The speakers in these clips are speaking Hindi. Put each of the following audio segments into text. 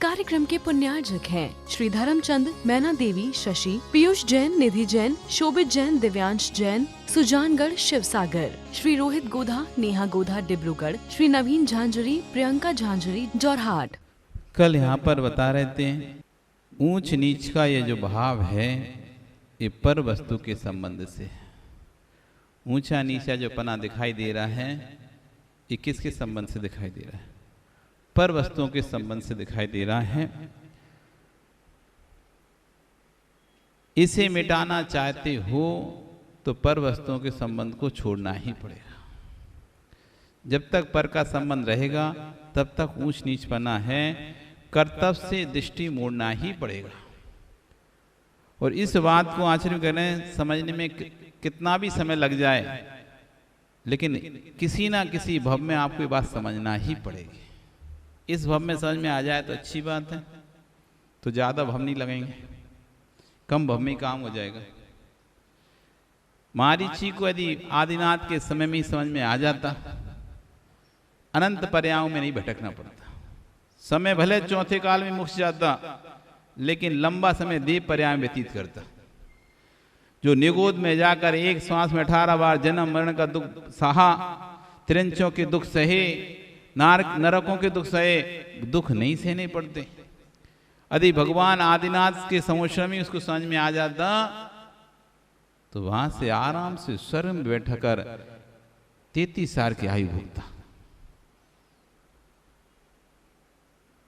कार्यक्रम के पुण्यार्जक हैं श्री धर्मचंद, मैना देवी, शशि, पीयूष जैन, निधि जैन, शोभित जैन, दिव्यांश जैन, सुजानगढ़ शिवसागर, श्री रोहित गोधा, नेहा गोधा डिब्रूगढ़, श्री नवीन झांझरी, प्रियंका झांझरी जोरहाट। कल यहाँ पर बता रहे थे ऊंच नीच का ये जो भाव है ये पर वस्तु के संबंध से, ऊंचा नीचा जो पना दिखाई दे रहा है ये किसके संबंध से दिखाई दे रहा है? पर वस्तुओं के संबंध से दिखाई दे रहा है। इसे मिटाना चाहते हो तो पर वस्तुओं के संबंध को छोड़ना ही पड़ेगा। जब तक पर का संबंध रहेगा तब तक ऊंच नीच पना है, कर्तव्य से दृष्टि मोड़ना ही पड़ेगा। और इस बात को आचरण करें समझने में कितना भी समय लग जाए, लेकिन किसी ना किसी भव में आपको ये बात समझना ही पड़ेगी। इस भव में समझ में आ जाए तो अच्छी बात है, तो ज़्यादा भव नहीं लगेंगे, कम भव में ही काम हो जाएगा। मारीची को यदि आदिनाथ के समय में ही समझ में आ जाता, अनंत पर्यायों में नहीं भटकना पड़ता। समय भले चौथे काल में मुक्त जाता, लेकिन लंबा समय देव पर्याय व्यतीत करता। जो निगोद में जाकर एक श्वास में 18 बार जन्म मरण का दुख सहा, त्रिंचों के दुख सहे, नरकों के दुख सहे, दुख नहीं सहने पड़ते। यदि भगवान आदिनाथ के संवत्सर में उसको समझ में आ जाता तो वहां से आराम से स्वर्ग में बैठा कर 33 साल की आयु भोगता।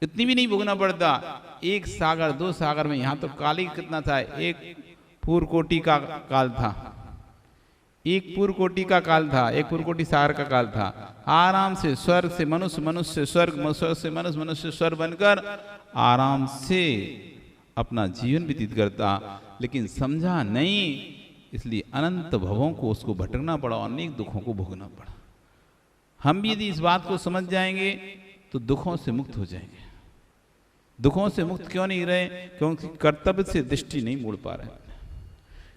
इतनी भी नहीं भोगना पड़ता। एक सागर दो सागर में, यहां तो काली कितना था, एक पूर्व कोटि का काल था, एक पूर्व कोटि का काल था, एक पूर्व कोटि सागर का काल था। आराम से स्वर्ग से मनुष्य, मनुष्य से स्वर्ग, स्वर्ग से मनुष्य, मनुष्य से स्वर्ग बनकर आराम से अपना जीवन व्यतीत करता, लेकिन समझा नहीं, इसलिए अनंत भवों को उसको भटकना पड़ा, अनेक दुखों को भोगना पड़ा। हम भी यदि इस बात को समझ जाएंगे तो दुखों से मुक्त हो जाएंगे। दुखों से मुक्त क्यों नहीं रहे? क्योंकि कर्तव्य से दृष्टि नहीं मोड़ पा रहे।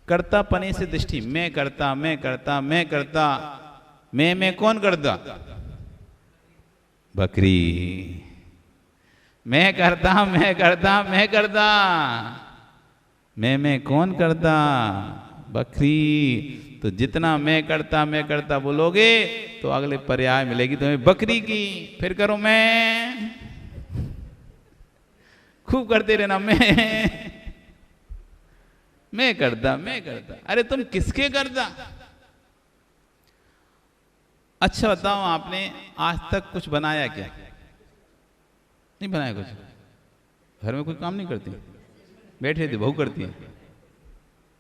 कर्ता पने से दृष्टि, मैं करता, मैं करता, मैं करता, मैं कौन करता? बकरी। मैं करता, मैं करता, मैं करता, मैं कौन करता? बकरी। तो जितना मैं करता बोलोगे तो अगले पर्याय मिलेगी तुम्हें बकरी की। फिर करो मैं, खूब करते रहना मैं करता, मैं करता। अरे तुम किसके करता? अच्छा बताओ, आपने आज तक कुछ बनाया क्या? नहीं बनाया कुछ? घर में कोई काम नहीं करती, बैठे थे, बहू करती है,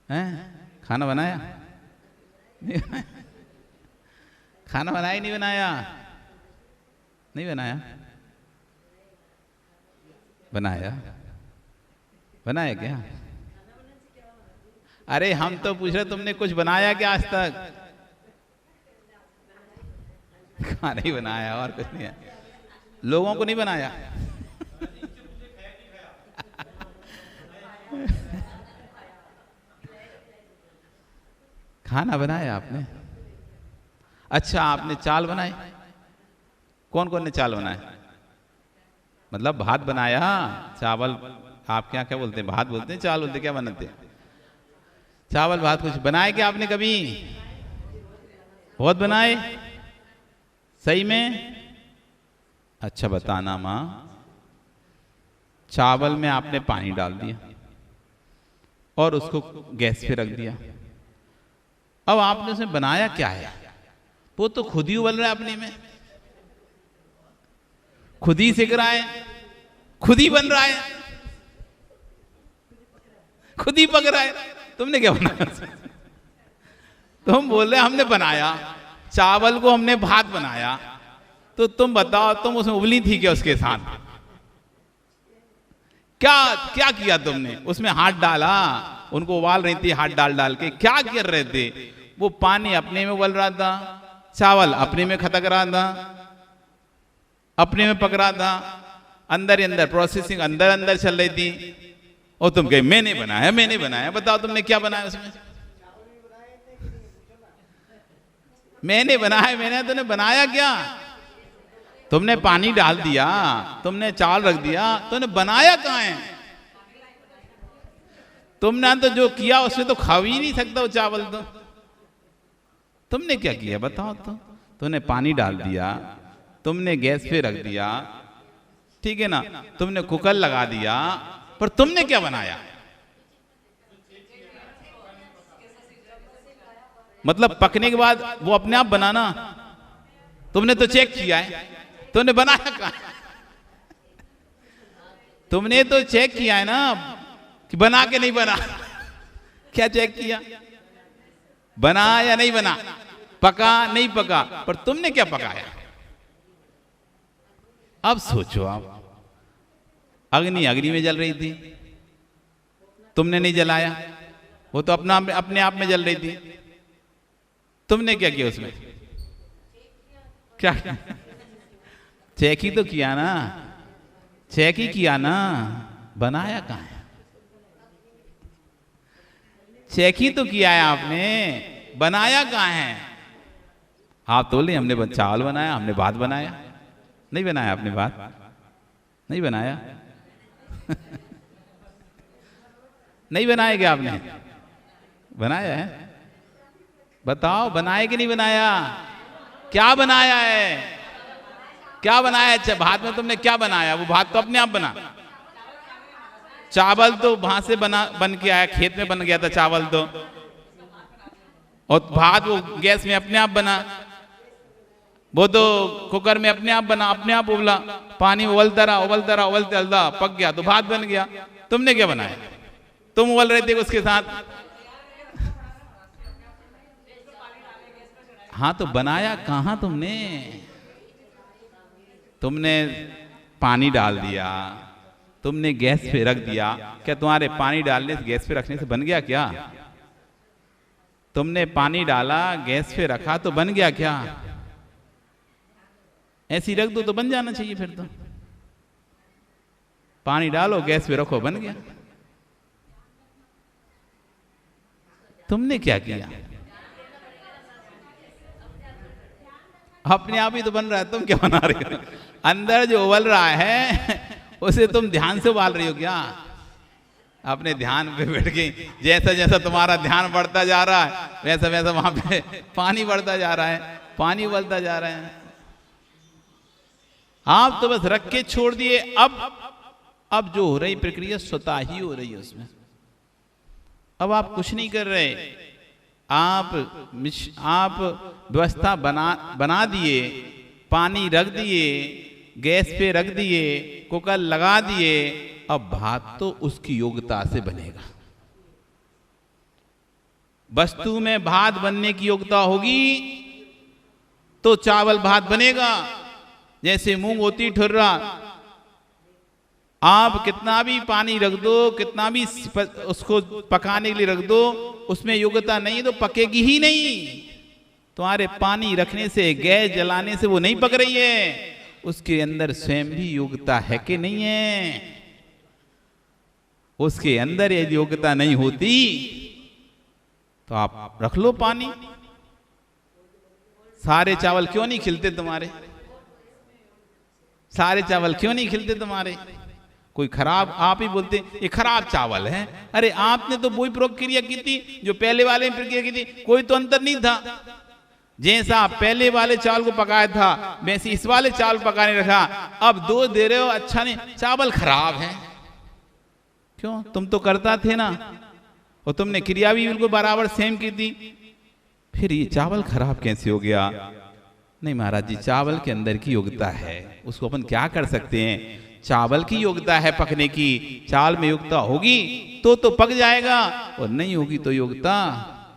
हैं? खाना बनाया? नहीं बनाया? खाना बनाया नहीं बनाया? नहीं बनाया? बनाया? बनाया क्या? अरे हम तो पूछ रहे तुमने कुछ बनाया क्या आज तक? खाना नहीं बनाया और कुछ नहीं है। लोगों को नहीं बनाया। खाना बनाया आपने? अच्छा, आपने चाल बनाई? कौन कौन ने चाल बनाया? मतलब भात बनाया, चावल, आप क्या क्या बोलते हैं? भात बोलते हैं, चावल बोलते हैं, क्या बनाते हैं? चावल भात कुछ बनाए क्या आपने कभी? बहुत बनाए? सही में? अच्छा बताना माँ, चावल में आपने पानी डाल दिया और उसको गैस पे रख दिया। अब आपने उसमें बनाया क्या है? वो तो खुद ही उबल रहा है अपने में, खुद ही सिक रहा है, खुद ही बन रहा है, खुद ही पक रहा है। तुमने क्या बनाया? तुम बोल रहे हमने बनाया, चावल को हमने भात बनाया, तो तुम बताओ, तुम उसमें उबली थी क्या? उसके साथ क्या क्या किया तुमने? उसमें हाथ डाला, उनको उबाल रही थी, हाथ डाल डाल के क्या कर रहे थे? वो पानी अपने में उबल रहा था, चावल अपने में खटक रहा था, अपने में पक रहा था, अंदर ही अंदर प्रोसेसिंग अंदर अंदर चल रही थी। और तुम कहे मैंने बनाया, मैंने बनाया। बताओ तुमने क्या बनाया उसमें? मैंने बनाया, मैंने तुमने बनाया क्या? तुमने पानी डाल दिया, तुमने चावल रख दिया, तुमने बनाया कहाँ है? तुमने तो जो किया उसमें तो खा ही नहीं सकता वो चावल। तो तुमने क्या किया बताओ? तो तुमने पानी डाल दिया, तुमने गैस पे रख दिया, ठीक है ना, तुमने कुकर लगा दिया, पर तुमने क्या बनाया? मतलब पकने के बाद वो अपने आप बनाना, तुमने तो चेक किया है, तुमने बनाया कहाँ? तुमने तो चेक किया है ना कि बना के नहीं बना। क्या चेक किया? बना या नहीं बना, पका नहीं पका, पर तुमने क्या पकाया? अब सोचो आप, अग्नि अग्नि में जल रही थी, तुमने नहीं जलाया, वो तो अपने आप में जल रही थी, तुमने क्या किया उसमें? क्या चेक ही तो किया ना, चेक ही किया ना, बनाया कहाँ है? चेक ही तो किया है आपने, बनाया कहाँ है? आप तो बोले हमने चावल बनाया, हमने भात बनाया, नहीं बनाया आपने भात, नहीं बनाया। नहीं बनाया क्या आपने? बनाया है, बताओ बनाया कि नहीं बनाया? क्या बनाया है? क्या बनाया? अच्छा भात में तुमने क्या बनाया? वो भात तो अपने आप बना, चावल तो वहां से बन के आया, खेत में बन गया था चावल तो, और भात वो गैस में अपने आप बना, वो तो कुकर में अपने आप बना, अपने आप उबला, पानी उबलता रहा उबलता रहा उबलते हल्दा पक गया तो भात बन गया। तुमने क्या बनाया? तुम उबल रहे थे उसके साथ। हाँ तो बनाया कहाँ तुमने? तुमने पानी डाल दिया, तुमने गैस पे रख दिया, क्या तुम्हारे पानी डालने से गैस पे रखने से बन गया क्या? तुमने पानी डाला, गैस पे रखा तो बन गया क्या? ऐसी रख दो तो बन जाना चाहिए फिर तो। पानी डालो, गैस पे रखो, बन गया। तुमने क्या किया? अपने आप ही तो बन रहा है, तुम क्या बना रहे हो? अंदर जो उबल रहा है उसे तुम ध्यान से उबाल रही हो क्या? अपने ध्यान पे बैठ के, जैसा जैसा तुम्हारा ध्यान बढ़ता जा रहा है वैसा वैसा वहां पे पानी बढ़ता जा रहा है, पानी उबलता जा रहा है। आप तो बस रख के छोड़ दिए। अब जो हो रही प्रक्रिया स्वतः ही हो रही है उसमें, अब आप कुछ नहीं कर रहे, आप व्यवस्था बना दिए, पानी रख दिए, गैस पे रख दिए, कुकर लगा दिए, अब भात तो उसकी योग्यता से बनेगा। वस्तु में भात बनने की योग्यता होगी तो चावल भात बनेगा। जैसे मूंग होती ठुर्रा, आप कितना भी पानी रख दो, कितना भी उसको पकाने के लिए रख दो, उसमें योग्यता नहीं है तो पकेगी ही नहीं। तुम्हारे पानी रखने से, गैस जलाने से वो नहीं पक रही है, उसके अंदर स्वयं भी योग्यता है कि नहीं है? उसके अंदर यदि योग्यता नहीं होती तो आप रख लो पानी। सारे चावल क्यों नहीं खिलते तुम्हारे? सारे चावल क्यों नहीं खिलते तुम्हारे? कोई खराब, आप ही बोलते ये खराब चावल है। अरे आपने तो वही प्रक्रिया की थी जो पहले वाले में प्रक्रिया की थी, कोई तो अंतर नहीं था। जैसा पहले वाले चावल को पकाया था वैसे इस वाले चावल पकाने रखा, अब दो दे रहे हो, अच्छा नहीं, चावल खराब है। क्यों? तुम तो करता थे ना, और तुमने क्रिया भी बिल्कुल बराबर सेम की थी, फिर ये चावल खराब कैसे हो गया? नहीं महाराज जी, चावल के अंदर की योग्यता है, उसको अपन क्या कर सकते हैं? चावल की योग्यता है पकने की, चावल में योग्यता होगी तो पक जाएगा, और नहीं होगी तो योग्यता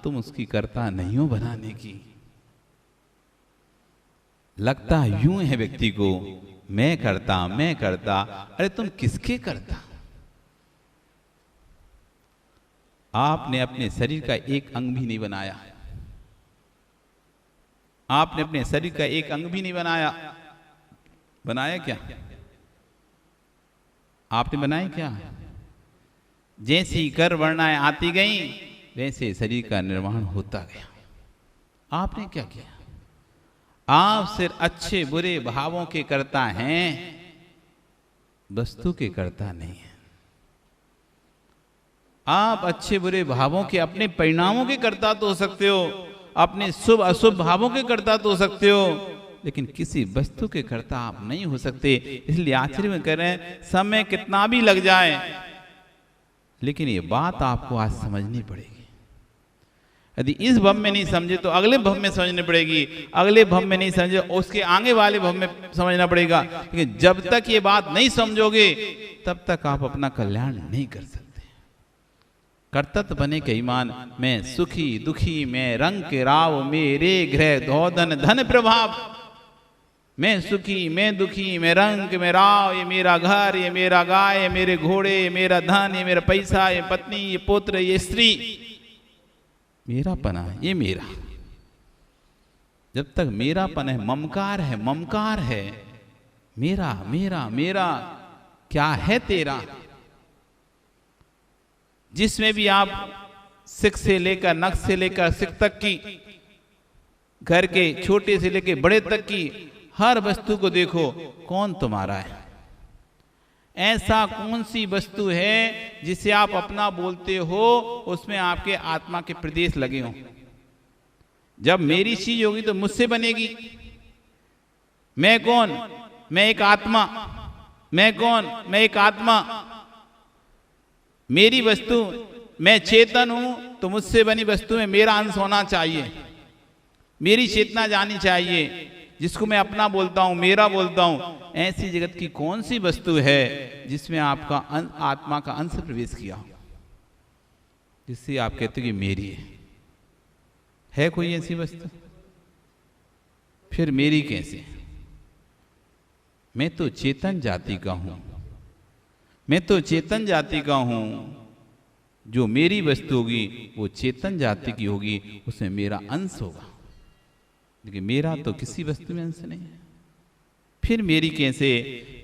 तुम उसकी करता नहीं हो बनाने की। लगता यूं है व्यक्ति को, मैं करता। अरे तुम किसके करता? आपने अपने शरीर का एक अंग भी नहीं बनाया, आपने अपने शरीर का एक अंग भी नहीं बनाया। बनाया क्या? आपने बनाया क्या? जैसी कर वर्णाएं आती गई वैसे शरीर का निर्माण होता गया। आपने क्या किया? आप सिर्फ अच्छे बुरे भावों के कर्ता हैं, वस्तु के कर्ता नहीं है। आप अच्छे बुरे भावों के अपने परिणामों के कर्ता तो हो सकते हो, अपने शुभ अशुभ भावों के कर्ता तो हो सकते हो, लेकिन किसी वस्तु के कर्ता आप नहीं हो सकते। इसलिए आखिर में कह रहे हैं समय कितना भी लग जाए, लेकिन ये बात आपको आज समझनी पड़ेगी। यदि इस भव में नहीं समझे तो अगले भव में समझनी पड़ेगी, अगले भव में नहीं समझे उसके आगे वाले भव में समझना पड़ेगा। लेकिन जब तक ये बात नहीं समझोगे तब तक आप अपना कल्याण नहीं कर सकते। कर्तव्य बने के ईमान, मैं सुखी दुखी, मैं रंग के राव, मेरे गृह धोधन धन प्रभाव। मैं सुखी, मैं दुखी, मैं रंग में राव, ये मेरा घर, ये मेरा गाय, ये मेरे घोड़े, ये मेरा धन, ये मेरा पैसा, ये पत्नी, ये पुत्र, ये स्त्री, मेरा पना है, ये मेरा। जब तक मेरा पन है, ममकार है, ममकार है, मेरा मेरा मेरा, क्या है तेरा। जिसमें भी आप सिख से लेकर नख से लेकर सिख तक की, घर के छोटे से लेकर बड़े तक की हर वस्तु को देखो, कौन तुम्हारा है। ऐसा कौन सी वस्तु है जिसे आप अपना बोलते हो, उसमें आपके आत्मा के प्रदेश लगे हों। जब मेरी चीज होगी तो मुझसे बनेगी। मैं कौन? मैं एक आत्मा। मैं कौन? मैं एक आत्मा। मेरी वस्तु, मैं चेतन हूं, तो मुझसे बनी वस्तु में मेरा अंश होना चाहिए, मेरी चेतना जानी चाहिए। जिसको मैं अपना बोलता हूं, मेरा बोलता हूं, ऐसी जगत की कौन सी वस्तु है जिसमें आपका आत्मा का अंश प्रवेश किया हो, जिससे आप कहते हो कि मेरी है कोई ऐसी वस्तु? फिर मेरी कैसे? मैं तो चेतन जाति का हूं, मैं तो चेतन जाति का हूं। जो मेरी वस्तु होगी वो चेतन जाति की होगी, उसमें मेरा अंश होगा, लेकिन मेरा तो किसी वस्तु में अंश नहीं है। फिर मेरी कैसे?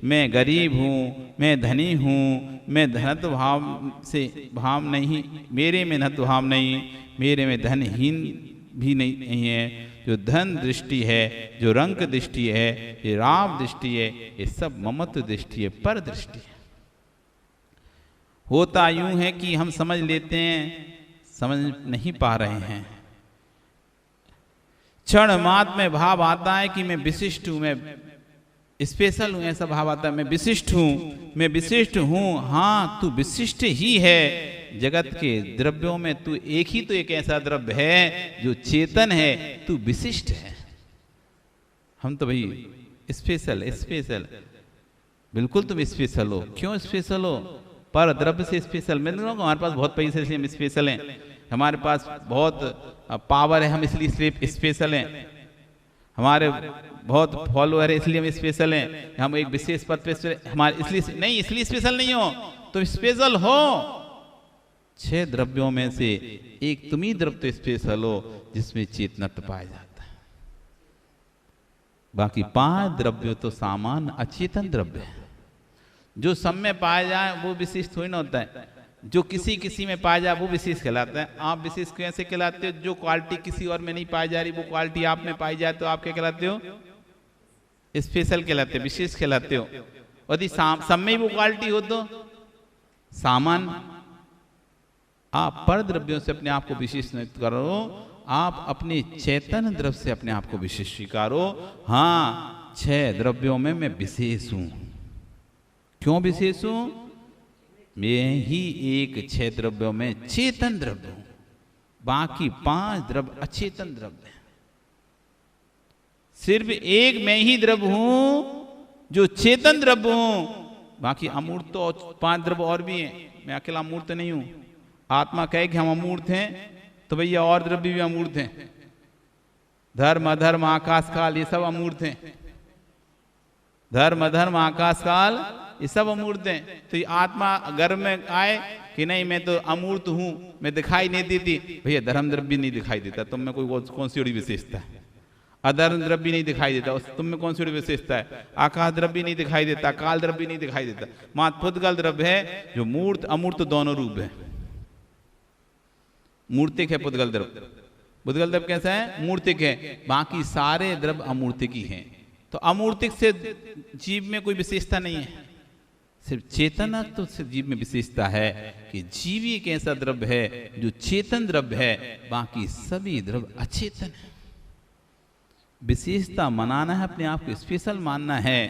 मैं गरीब हूं, मैं धनी हूं, मैं धनत्व भाव से भाव नहीं, मेरे में धनत्व भाव नहीं, मेरे में धनहीन भी नहीं है। जो धन दृष्टि है, जो रंग दृष्टि है, ये राव दृष्टि है, ये सब ममत्व दृष्टि है, पर दृष्टि है। होता यूं है कि हम समझ लेते हैं, समझ नहीं पा रहे हैं। क्षण मात्र में भाव आता है कि मैं विशिष्ट हूं, मैं स्पेशल हूं, ऐसा भाव आता है। मैं विशिष्ट हूं, मैं विशिष्ट हूं। हाँ, तू विशिष्ट ही है। जगत के द्रव्यों में तू एक ही तो एक ऐसा द्रव्य है जो चेतन है, तू विशिष्ट है। हम तो भाई स्पेशल स्पेशल, बिल्कुल तुम स्पेशल हो। क्यों स्पेशल हो? पर द्रव्य से स्पेशल। मैं लोग हमारे पास बहुत पैसे इसलिए हम स्पेशल हैं, हमारे पास बहुत पावर है हम इसलिए स्पेशल हैं, हमारे बहुत फॉलोअर है इसलिए हम स्पेशल हैं, हम एक विशेष पद पे हमारे इसलिए नहीं, इसलिए स्पेशल नहीं हो। तुम स्पेशल हो। 6 द्रव्यों में से एक तुम ही द्रव्य तो स्पेशल हो जिसमें चेतनत्व पाया जाता है। बाकी 5 द्रव्य तो सामान्य अचेतन द्रव्य है। जो सब में पाया जाए वो विशिष्ट थोड़ी ना होता है, जो किसी किसी में पाया जाए वो विशेष कहलाता है। आप विशेष कैसे कहलाते हो? जो क्वालिटी किसी और में नहीं पाई जा रही वो क्वालिटी आप में पाई जाए तो आप क्या कहलाते हो? स्पेशल कहलाते हो, विशेष कहलाते हो। यदि सब में ही वो क्वालिटी हो तो सामान्य। आप पर द्रव्यों से अपने आप को विशेष नहीं करो, आप अपने चैतन्य द्रव्य से अपने आप को विशेष स्वीकारो। हाँ, 6 द्रव्यों में मैं विशेष हूं। क्यों विशेष हूं? मैं ही एक 6 द्रव्यों में चेतन द्रव्य हूं, बाकी 5 द्रव्य अचेतन द्रव्य हैं। सिर्फ एक मैं ही द्रव्य हूं जो चेतन द्रव्य हूं, बाकी अमूर्त तो 5 द्रव्य और भी हैं। मैं अकेला अमूर्त नहीं हूं। आत्मा कहे कि हम अमूर्त हैं तो भैया और द्रव्य भी अमूर्त हैं। धर्म अधर्म आकाश काल ये सब अमूर्त हैं। धर्म अधर्म आकाश काल ये सब अमूर्त हैं। तो ये आत्मा गर्भ में आए कि नहीं मैं तो अमूर्त हूं, मैं दिखाई नहीं देती। भैया धर्म द्रव्य नहीं दिखाई देता, तुम में कोई कौन सी बड़ी विशेषता है? अधर्म द्रव्य नहीं दिखाई देता, तुम में कौन सी बड़ी विशेषता है? आकाश द्रव्य नहीं दिखाई देता, काल द्रव्य नहीं दिखाई देता। मात्र पुद्गल द्रव्य है जो मूर्त अमूर्त दोनों रूप है। मूर्तिक है पुद्गल द्रव्य, बुद्धगल द्रव्य कैसा है? मूर्तिक है। बाकी सारे द्रव्य अमूर्तिक ही हैं। तो अमूर्तिक से जीव में कोई विशेषता नहीं है, सिर्फ चेतन तो सिर्फ जीव में विशेषता है कि जीव एक ऐसा द्रव्य है जो चेतन द्रव्य है, बाकी सभी द्रव्य अचेतन है। विशेषता मनाना है, अपने आप को स्पेशल मानना है,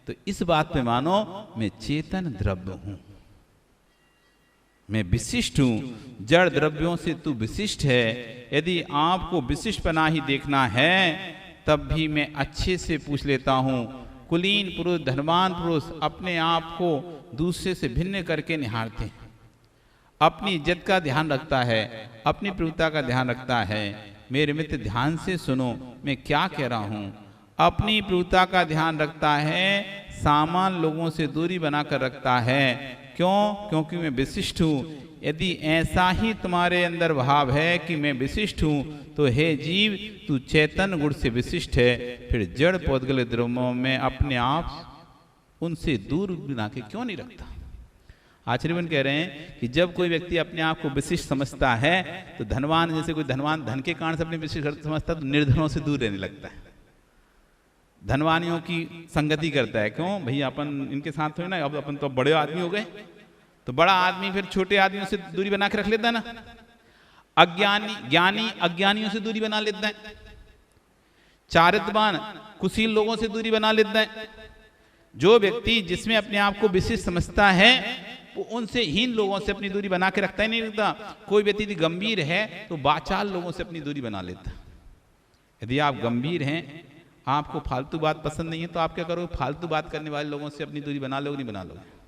तो इस बात पे मानो मैं चेतन द्रव्य हूं, मैं विशिष्ट हूं। जड़ द्रव्यों से तू विशिष्ट है। यदि आपको विशिष्ट पना ही देखना है तब भी मैं अच्छे से पूछ लेता हूं। कुलीन पुरुष, धनवान पुरुष अपने आप को दूसरे से भिन्न करके निहारते हैं, अपनी इज्जत का ध्यान रखता है, अपनी प्रभुता का ध्यान रखता है। मेरे मित्र ध्यान से सुनो मैं क्या कह रहा हूं। अपनी प्रभुता का ध्यान रखता है, सामान्य लोगों से दूरी बनाकर रखता है। क्यों? क्योंकि मैं विशिष्ट हूं। यदि ऐसा ही तुम्हारे अंदर भाव है कि मैं विशिष्ट हूं, तो हे जीव तू चैतन्य गुण से विशिष्ट है, फिर जड़ पौधगल द्रव्यों में अपने आप उनसे दूर बना के क्यों नहीं रखता? आचार्यवन कह रहे हैं कि जब कोई व्यक्ति अपने आप को विशिष्ट समझता है तो धनवान, जैसे कोई धनवान धन के कारण से अपने विशिष्ट समझता है तो निर्धनों से दूर रहने लगता है, धनवानियों की संगति करता है। क्यों भैया, अपन इनके साथ हो ना, अब अपन तो बड़े आदमी हो गए, तो बड़ा आदमी फिर छोटे आदमियों से दूरी बना के रख लेता है ना। ज्ञानी अज्ञानियों से दूरी बना लेता है, चारित्रवान कुशील लोगों से दूरी बना लेता है। जो व्यक्ति जिसमें अपने आप को विशिष्ट समझता है वो उनसे हीन लोगों से अपनी दूरी बना के रखता ही नहीं रखता। कोई व्यक्ति यदि गंभीर है तो वाचाल लोगों से अपनी दूरी बना लेता है। यदि आप गंभीर हैं, आपको फालतू बात पसंद नहीं है, तो आप क्या करोगे? फालतू बात करने वाले लोगों से अपनी दूरी बना लोगे, नहीं बना लोगे?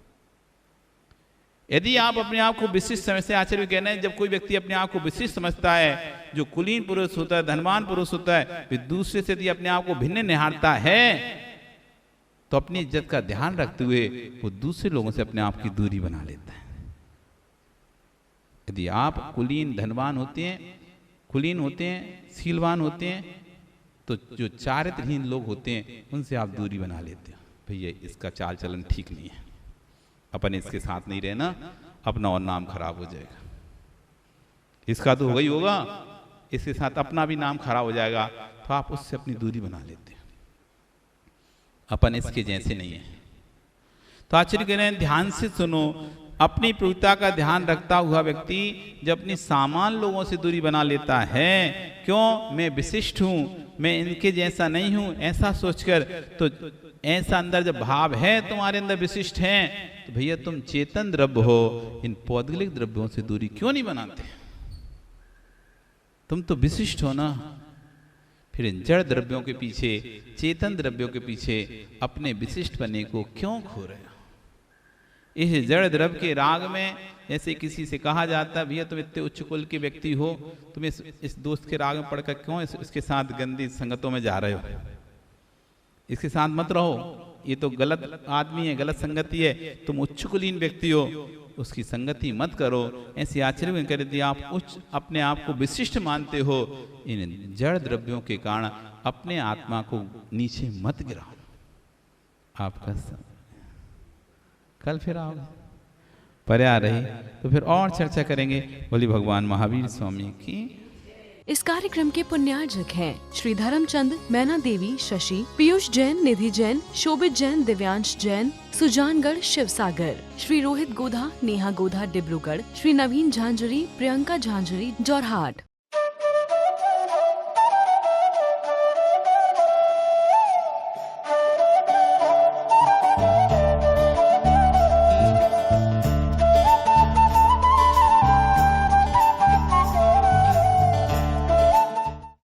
यदि आप अपने आप को विशिष्ट समझते हैं, आचार्य कहना है जब कोई व्यक्ति अपने आप को विशिष्ट समझता है, जो कुलीन पुरुष होता है, धनवान पुरुष होता है, फिर दूसरे से यदि अपने आप को भिन्न निहारता है तो अपनी इज्जत का ध्यान रखते हुए वो दूसरे लोगों से अपने आप की दूरी बना लेता है। यदि आप कुलीन धनवान होते हैं, कुलीन होते हैं, शीलवान होते हैं, तो जो चारित्रहीन लोग होते हैं उनसे आप दूरी बना लेते हो। भैया इसका चाल चलन ठीक नहीं है, अपन इसके साथ नहीं रहना, अपना और नाम खराब हो जाएगा। इसका तो होगा ही होगा, इसके साथ अपना भी नाम खराब हो जाएगा, तो आप उससे अपनी दूरी बना लेते हैं। अपन इसके जैसे नहीं है। तो आचार्य कह रहे हैं ध्यान से सुनो, अपनी प्रभुता का ध्यान रखता हुआ व्यक्ति जब अपनी सामान्य लोगों से दूरी बना लेता है, क्यों? मैं विशिष्ट हूं, मैं इनके जैसा नहीं हूं, ऐसा सोचकर, तो ऐसा अंदर जब भाव है तुम्हारे अंदर विशिष्ट है, तो भैया तुम चेतन द्रव्य हो, इन पौद्गलिक द्रव्यों से दूरी क्यों नहीं बनाते? तुम तो विशिष्ट हो ना, फिर इन जड़ द्रव्यों के पीछे, चेतन द्रव्यों के पीछे अपने विशिष्ट बनने को क्यों खो रहे हो? इस जड़ द्रव्य के राग में जैसे किसी से कहा जाता है भैया तुम इतने उच्च कुल के व्यक्ति हो, तुम इस दोस्त के राग में पढ़कर क्यों इसके साथ गंदी संगतों में जा रहे हो? इसके साथ मत रहो, ये तो गलत आदमी है, गलत संगति है, तुम उच्च कुलीन व्यक्ति हो, उसकी संगति मत करो। ऐसी आचरण में कर यदि आप उच्च अपने आप को विशिष्ट मानते हो, इन जड़ द्रव्यों के कारण अपने आत्मा को नीचे मत गिराओ। आपका कल फिर आओ पर्या रही तो फिर और चर्चा करेंगे। बोली भगवान महावीर स्वामी की। इस कार्यक्रम के पुण्यार्जक हैं श्री धर्मचंद, मैना देवी, शशि, पीयूष जैन, निधि जैन, शोभित जैन, दिव्यांश जैन, सुजानगढ़ शिवसागर, श्री रोहित गोधा, नेहा गोधा डिब्रूगढ़, श्री नवीन झांझरी, प्रियंका झांझरी जोरहाट।